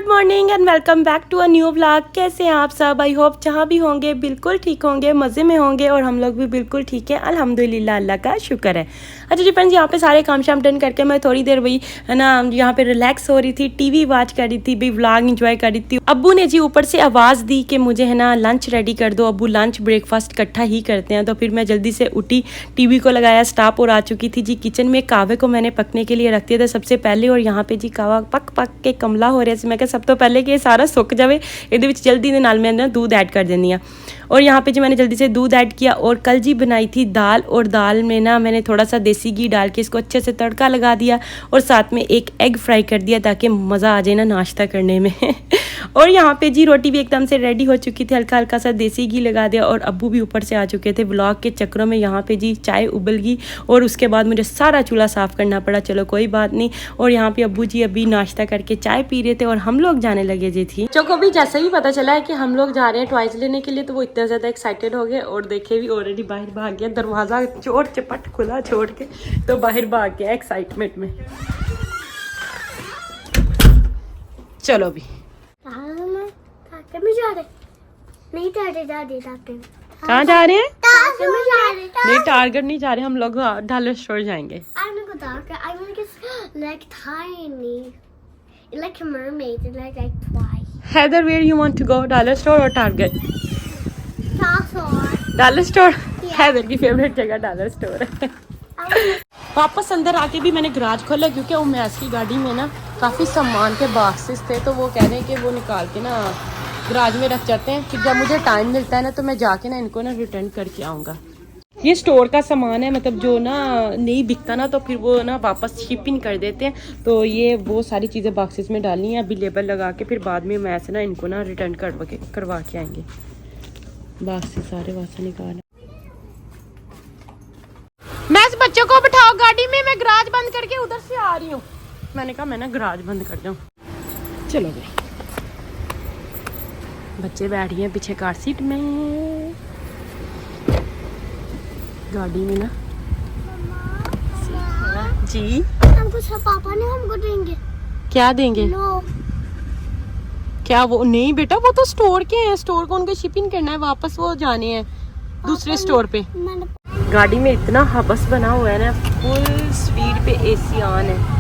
Morning and welcome back to a new vlog. कैसे हैं आप सब? आई होप जहाँ भी होंगे बिल्कुल ठीक होंगे, मज़े में होंगे और हम लोग भी बिल्कुल ठीक है, अल्हम्दुलिल्लाह, अल्लाह का शुक्र है। अच्छा जी फ्रेंड्स, यहाँ पे सारे काम शाम डन करके मैं थोड़ी देर वही है ना यहाँ पे रिलैक्स हो रही थी, टीवी वॉच कर रही थी, भाई व्लॉग इंजॉय कर रही थी। अब्बू ने जी ऊपर से आवाज़ दी कि मुझे है ना लंच रेडी कर दो। अब्बू लंच ब्रेकफास्ट इकट्ठा ही करते हैं, तो फिर मैं जल्दी से उठी, टीवी को लगाया, स्टॉप और आ चुकी थी जी किचन में। कावे को मैंने पकने के लिए रख दिया था सबसे पहले, और यहाँ पे जी कावा पक पक के कमला हो रहा है। मैं सब तो पहले कि सारा सुक जाए, ये जल्दी दे नाल मैं ना दूध ऐड कर देनी है। और यहाँ पे जी मैंने जल्दी से दूध ऐड किया। और कल जी बनाई थी दाल, और दाल में ना मैंने थोड़ा सा देसी घी डाल के इसको अच्छे से तड़का लगा दिया, और साथ में एक एग फ्राई कर दिया ताकि मज़ा आ जाए ना नाश्ता करने में। और यहाँ पे जी रोटी भी एकदम से रेडी हो चुकी थी, हल्का हल्का सा देसी घी लगा दिया, और अब्बू भी ऊपर से आ चुके थे। व्लॉग के चक्करों में यहाँ पे जी चाय उबल गई, और उसके बाद मुझे सारा चूल्हा साफ़ करना पड़ा। चलो कोई बात नहीं। और यहाँ पे अब्बू जी अभी नाश्ता करके चाय पी रहे थे, और हम लोग जाने लगे जी थी। जो को भी जैसे ही पता चला है कि हम लोग जा रहे हैं टॉयज लेने के लिए, तो वो इतना ज़्यादा एक्साइटेड हो गए, और देखे भी ऑलरेडी बाहर भाग गया, दरवाज़ा चोर चपट खुला छोड़ के तो बाहर भाग गया एक्साइटमेंट में। चलो भी में जा रहे नहीं, कहाँ जा रहे हैं? नहीं टारगेट नहीं जा रहे हम लोग, डॉलर स्टोर जाएंगे। Heather, where you want to go? Dollar store or Target? Dollar store. Heather की फेवरेट जगह डॉलर स्टोर है। वापस अंदर आके भी मैंने गराज खोला, क्योंकि उमैस की गाड़ी में ना काफ़ी सामान के बॉक्सेस थे, तो वो कह रहे हैं कि वो निकाल के ना गराज में रख जाते हैं, फिर जब मुझे टाइम मिलता है ना तो मैं जाके ना इनको ना रिटर्न करके आऊँगा। ये स्टोर का सामान है, मतलब जो ना नहीं बिकता ना तो फिर वो ना वापस शिपिंग कर देते हैं। तो ये वो सारी चीज़ें बॉक्सेस में डालनी है, अभी लेबल लगा के फिर बाद में मैं से ना इनको ना रिटर्न करवा के आएंगे। बॉक्सेस सारे वापस निकाल। मैं इस बच्चों को बिठाओ गाड़ी में, मैं गराज बंद करके उधर से आ रही हूँ। मैंने कहा मैं ना गराज बंद कर दूँ। चलो भाई, बच्चे बैठ गए पीछे कार सीट में, गाड़ी में ना जी। हमको सब पापा ने हमको देंगे। क्या देंगे? लो। क्या वो? नहीं बेटा, वो तो स्टोर के हैं, स्टोर को उनको शिपिंग करना है, वापस वो जाने हैं दूसरे स्टोर पे। गाड़ी में इतना हबस बना हुआ है ना, फुल स्पीड पे एसी ऑन है।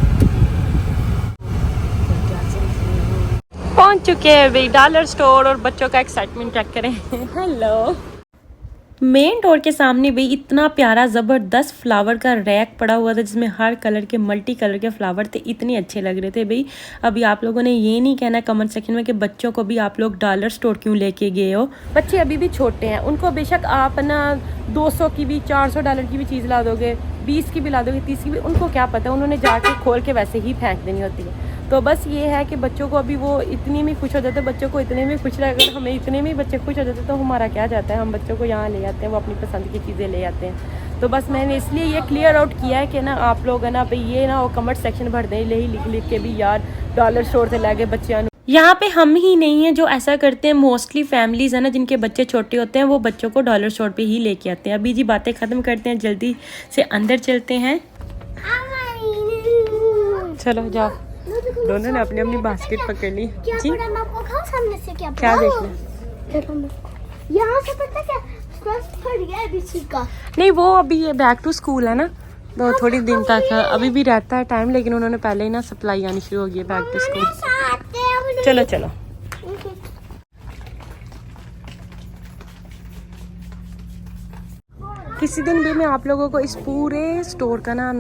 पहुंच चुके हैं भाई डॉलर स्टोर, और बच्चों का एक्साइटमेंट चेक करें। हेलो। मेन डोर के सामने भी इतना प्यारा ज़बरदस्त फ्लावर का रैक पड़ा हुआ था, जिसमें हर कलर के मल्टी कलर के फ्लावर थे, इतने अच्छे लग रहे थे भाई। अभी आप लोगों ने ये नहीं कहना कमेंट सेक्शन में कि बच्चों को भी आप लोग डॉलर स्टोर क्यों लेके गए हो। बच्चे अभी भी छोटे हैं, उनको बेशक आप ना 200 की भी, 400 डॉलर की भी चीज़ ला दोगे, 20 की भी ला दोगे, 30 की भी, उनको क्या पता, उन्होंने जाके खोल के वैसे ही फेंक देनी होती है। तो बस ये है कि बच्चों को अभी वो इतनी में खुश हो जाते, बच्चों को इतने में खुश रहे। अगर हमें इतने में बच्चे खुश हो जाते तो हमारा क्या जाता है, हम बच्चों को यहाँ ले आते हैं, वो अपनी पसंद की चीज़ें ले आते हैं। तो बस मैंने इसलिए ये क्लियर आउट किया है कि ना आप लोग है ना भाई ये ना वो कमेंट सेक्शन भर दें यही लिख लिख के भी यार डॉलर स्टोर से लाके बच्चियाँ। यहाँ पे हम ही नहीं हैं जो ऐसा करते हैं, मोस्टली फैमिलीज़ है ना जिनके बच्चे छोटे होते हैं, वो बच्चों को डॉलर स्टोर पे ही लेके आते हैं। अभी जी बातें ख़त्म करते हैं, जल्दी से अंदर चलते हैं। चलो जाओ। दोनों ने अपनी अपनी बास्केट पकड़ ली जी। सामने से क्या देखना? यहाँ से पता क्या फट गया अभी का। नहीं, वो अभी ये बैक टू स्कूल है ना, तो थोड़ी दिन तक अभी भी रहता है टाइम, लेकिन उन्होंने पहले ही ना सप्लाई आनी शुरू हो गई है बैक टू स्कूल। चलो चलो। किसी दिन भी मैं आप लोगों को इस पूरे स्टोर का ना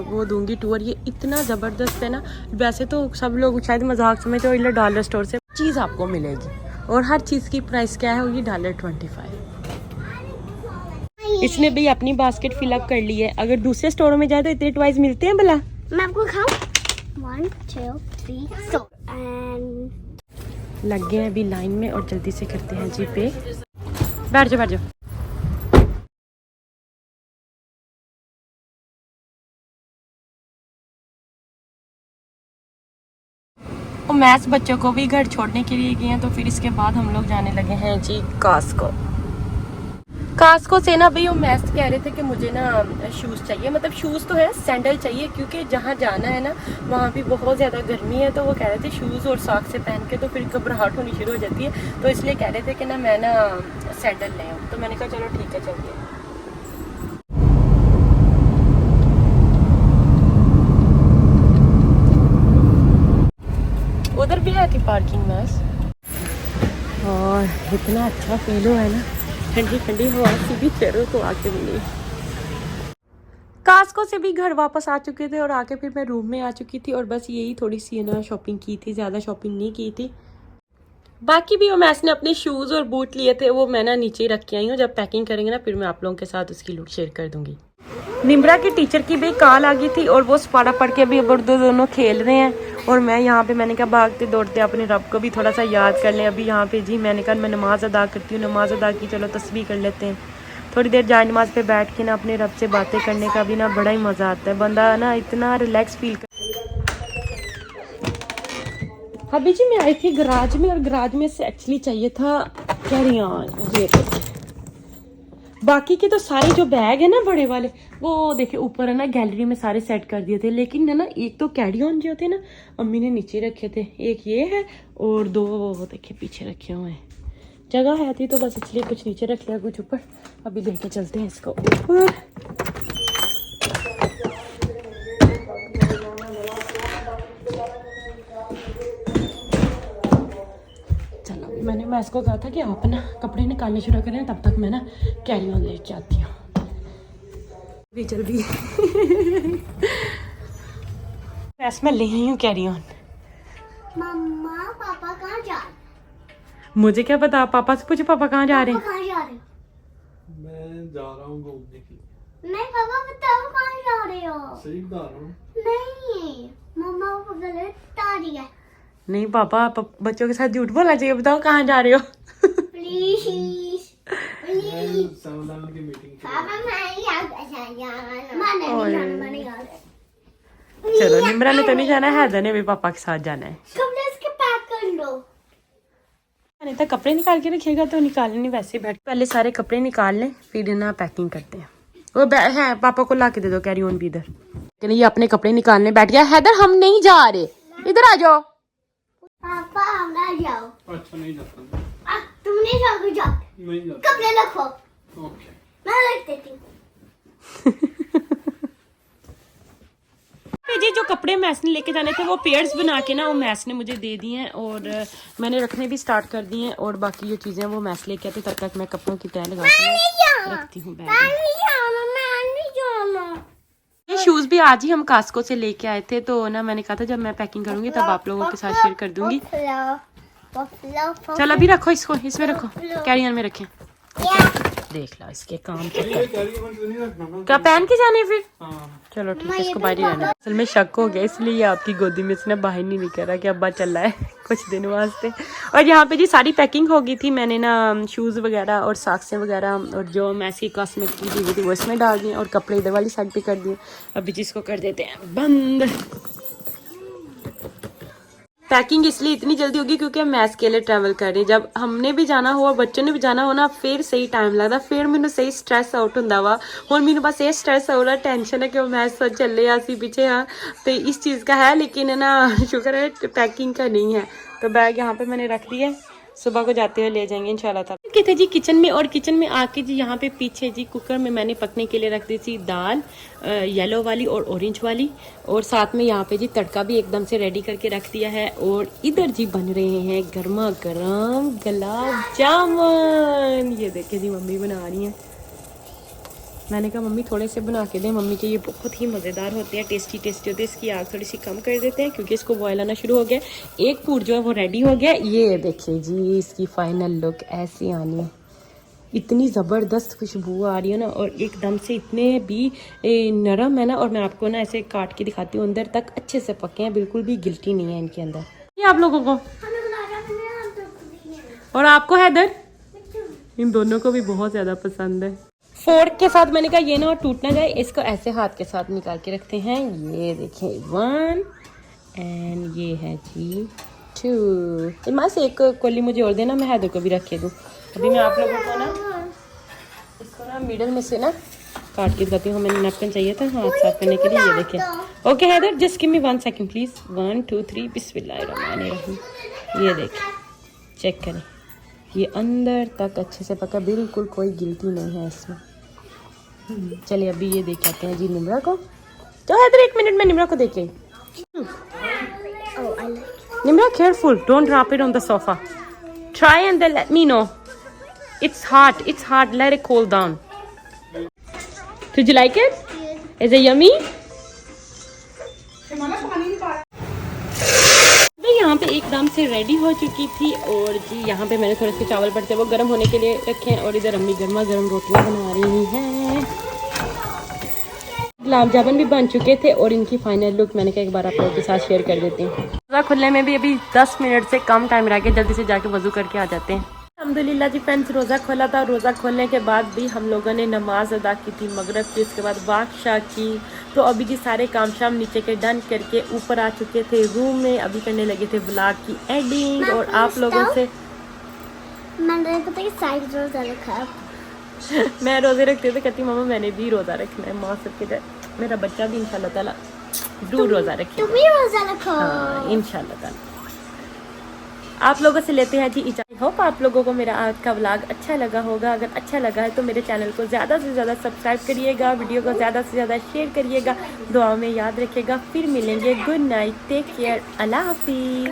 वो दूंगी टूर। ये इतना ज़बरदस्त है ना, वैसे तो सब लोग शायद मजाक समझते हो, डॉलर स्टोर से चीज़ आपको मिलेगी, और हर चीज़ की प्राइस क्या है, ये $25। इसने भी अपनी बास्केट फिलअप कर ली है। अगर दूसरे स्टोरों में जाए तो इतने टॉयज मिलते हैं भला? मैं आपको खाऊं? 1 2 3 4 लग गए हैं अभी लाइन में, और जल्दी से करते हैं जी पे। बैठ जाओ बैठ जाओ। और मैथ्स बच्चों को भी घर छोड़ने के लिए गए हैं, तो फिर इसके बाद हम लोग जाने लगे हैं जी कॉस्को। कास्को से ना भाई वो मैस कह रहे थे कि मुझे ना शूज़ चाहिए, मतलब शूज़ तो है, सैंडल चाहिए, क्योंकि जहाँ जाना है ना वहाँ भी बहुत ज़्यादा गर्मी है। तो वो कह रहे थे शूज़ और सॉक्स से पहन के तो फिर घबराहट होनी शुरू हो जाती है, तो इसलिए कह रहे थे कि ना मैं ना सैंडल ले आऊँ। तो मैंने कहा चलो ठीक है चलिए। उधर भी है थी पार्किंग मैस, और इतना अच्छा फील हुआ है ना, ठंडी ठंडी हवा सी भी चेहरों को आके मिली। कास्को से भी घर वापस आ चुके थे और आके फिर मैं रूम में आ चुकी थी, और बस यही थोड़ी सी ना शॉपिंग की थी, ज़्यादा शॉपिंग नहीं की थी। बाकी भी वो मैस ने अपने शूज़ और बूट लिए थे, वो मैं ना नीचे ही रख के आई हूँ। जब पैकिंग करेंगे ना फिर मैं आप लोगों के साथ उसकी लुक शेयर कर दूंगी। निम्रा की टीचर की भी कॉल आ गई थी और वो सपारा पढ़ के अभी उर्दू दोनों खेल रहे हैं, और मैं यहाँ पे मैंने कहा भागते दौड़ते अपने रब को भी थोड़ा सा याद कर लें। अभी यहाँ पे जी मैंने कहा मैं नमाज़ अदा करती हूँ, नमाज़ अदा की, चलो तस्बीह कर लेते हैं। थोड़ी देर जाए नमाज पे बैठ के ना अपने रब से बातें करने का भी ना बड़ा ही मज़ा आता है, बंदा ना इतना रिलैक्स फील कर। अभी जी मैं आई थी गराज में, और गराज में से एक्चुअली चाहिए था कैरी ऑन, ये बाकी के तो सारे जो बैग है ना बड़े वाले, वो देखे ऊपर है ना गैलरी में सारे सेट कर दिए थे, लेकिन है ना एक तो कैरी ऑन जो थे ना अम्मी ने नीचे रखे थे, एक ये है और दो वो देखे पीछे रखे हुए हैं। जगह है थी तो बस इसलिए कुछ नीचे रख लिया, कुछ ऊपर। अभी लेके चलते हैं इसको ऊपर। चलो मैंने मैं इसको कहा था कि आप ना कपड़े निकालने शुरू करें, तब तक मैं ना कैरी ऑन लेके आती हूँ। चल भी मैं ले आई हूँ कैरी ऑन। मम्मा पापा कहाँ जा रहे? मुझे क्या पता, पापा से पूछो पापा कहाँ जा रहे हैं। कहाँ जा रहे हो? मैं जा रहा हूँ घूमने के लिए। नहीं पापा बताओ कहाँ जा रहे हो? सही बता रहा हूँ। नहीं मम्मा को गलत बता रही है। नहीं पापा, बच्चों के साथ झूठ बोलना चाहिए, बताओ कहाँ जा रहे हो। प्लीज मैं 7 की मीटिंग के लिए। पापा मैं याद चलो निम्रा ने तो नहीं जाना है, हैदर ने भी पापा के साथ जाना है। कपड़े इसके पैक कर लो। नहीं तो कपड़े निकाल के रखिएगा तो निकालने नहीं, वैसे बैठ पहले सारे कपड़े निकाल लें फिर ना पैकिंग करते हैं। वो है पापा को ला के दे दो कैरी ऑन भी इधर। ये अपने कपड़े निकालने बैठ गया। हैदर हम नहीं जा रहे, इधर आ जाओ। पापा ना जाओ। अच्छा नहीं जाता। तुम नहीं जाओगे, जाओ। नहीं जाता। कपड़े रखो। ओके। मैं रख देती हूँ। जी जो कपड़े मैस ने लेके जाने थे वो पेयर्स बना के ना वो मैस ने मुझे दे दिए हैं, और मैंने रखने भी स्टार्ट कर दिए हैं। और बाकी जो चीज़ें वो मैस लेके आते तब तक मैं कपड़ों की तय लगा के रखती हूँ बैग में। ये शूज़ भी आज ही हम कास्को से लेके आए थे, तो ना मैंने कहा था जब मैं पैकिंग करूंगी तब आप लोगों के साथ शेयर कर दूंगी। चल अभी रखो इसको, इसमें रखो, कैरी ऑन में रखें। देख लो इसके काम क्या पहन के जाने फिर। चलो ठीक है, इसको बाहर ही रहना। असल में शक हो गया इसलिए आपकी गोदी में इसने बाहर नहीं निकला कि अब्बा चल रहा है कुछ दिन वास्ते। और यहाँ पे जी सारी पैकिंग हो गई थी, मैंने ना शूज़ वगैरह और सॉक्सें वगैरह और जो मैसी कॉस्मेटिक की चीज़ें थी वो इसमें डाल दी, और कपड़े इधर वाली साइड पे कर दिए। अभी जिसको कर देते हैं बंद। पैकिंग इसलिए इतनी जल्दी होगी क्योंकि हम मैथ्स के लिए ट्रैवल कर रहे हैं। जब हमने भी जाना हो और बच्चों ने भी जाना हो ना फिर सही टाइम लगता, फिर मैंने सही स्ट्रेस आउट होंदा वा। और मेरे पास ये स्ट्रेस हो रहा टेंशन है कि मैथ्स तो चल रहे असी पीछे हाँ, तो इस चीज़ का है, लेकिन है ना शुक्र है पैकिंग का नहीं है। तो बैग यहाँ पे मैंने रख दिया, सुबह को जाते हुए ले जाएंगे इंशाल्लाह ताला। के थे जी किचन में, और किचन में आके जी यहाँ पे पीछे जी कुकर में मैंने पकने के लिए रख दी थी दाल, येलो वाली और ऑरेंज वाली, और साथ में यहाँ पे जी तड़का भी एकदम से रेडी करके रख दिया है। और इधर जी बन रहे हैं गर्मा गर्म गुलाब जामुन। ये देखे जी मम्मी बना रही हैं। मैंने कहा मम्मी थोड़े से बना के दें, मम्मी के ये बहुत ही मज़ेदार होते हैं, टेस्टी टेस्टी होते हैं। इसकी आग थोड़ी सी कम कर देते हैं क्योंकि इसको बॉयल आना शुरू हो गया। एक पूर जो है वो रेडी हो गया। ये देखिए जी इसकी फाइनल लुक ऐसी आनी है, इतनी ज़बरदस्त खुशबू आ रही है ना, और एकदम से इतने भी नरम है ना। और मैं आपको ना ऐसे काट के दिखाती हूँ, अंदर तक अच्छे से पके हैं, बिल्कुल भी गिल्टी नहीं है इनके अंदर। ये आप लोगों को और आपको हैदर, इन दोनों को भी बहुत ज़्यादा पसंद है। फोर्क के साथ मैंने कहा ये ना और टूट ना जाए, इसको ऐसे हाथ के साथ निकाल के रखते हैं। ये देखिए 1 एंड ये है जी 2। इमास एक कोली मुझे और देना, मैं हैदर को भी रख के दूँ। अभी मैं आप लोगों को ना मिडल में से ना काट के बताती हूँ। हमें नैपकिन चाहिए था हाथ साफ करने के लिए। ये देखें। Okay Haider just give me 1 second please. 1 2 3 बिस्मिल्लाहिर्रहमानिर्रहीम। ये देखें, चेक करें, ये अंदर तक अच्छे से पका, बिल्कुल कोई गिल्टी नहीं है इसमें। चलिए अभी ये देख आते हैं जी निमरा को। तो हैदर 1 मिनट में निमरा को देखे। Oh, I like Nimra careful, don't drop it on the sofa. Try and then let me know. It's hot, let it cool down. Did you like it? Is it yummy? मैं यहाँ पे एकदम से रेडी हो चुकी थी और जी यहाँ पे मैंने थोड़े से चावल पड़ते वो गर्म होने के लिए रखे हैं और इधर अम्मी गर्मा गर्म रोटियाँ बना रही हैं। गुलाब जामुन भी बन चुके थे और इनकी फाइनल लुक मैंने कहा एक बार आप लोगों के साथ शेयर कर देती हूँ। रोज़ा खुलने में भी अभी 10 मिनट से कम टाइम रह गया, जल्दी से जाके वजू करके आ जाते हैं। अल्हम्दुलिल्लाह जी फ्रेंड्स, रोज़ा खोला था। रोज़ा खोलने के बाद भी हम लोगों ने नमाज अदा की थी मगरिब की, उसके बाद बादशाह की। तो अभी जी सारे काम शाम नीचे के डन करके ऊपर आ चुके थे रूम में। अभी करने लगे थे ब्लॉग की एडिटिंग और आप लोगों से मैंने पता है साइड रोज़ा रखा। मैं रोज़े रखती हूँ तो कहती मामा मैंने भी रोज़ा रखना है। माँ सबके लिए मेरा बच्चा भी इंशाल्लाह ताला जरूर रोज़ा रखे। तुम भी रोज़ा रखो। हाँ इंशाल्लाह ताला। आप लोगों से लेते हैं जी इजाज़त। होप आप लोगों को मेरा आज का व्लॉग अच्छा लगा होगा। अगर अच्छा लगा है तो मेरे चैनल को ज़्यादा से ज़्यादा सब्सक्राइब करिएगा, वीडियो को ज़्यादा से ज़्यादा शेयर करिएगा, दुआ में याद रखिएगा। फिर मिलेंगे। गुड नाइट, टेक केयर, अल्लाह हाफिज़।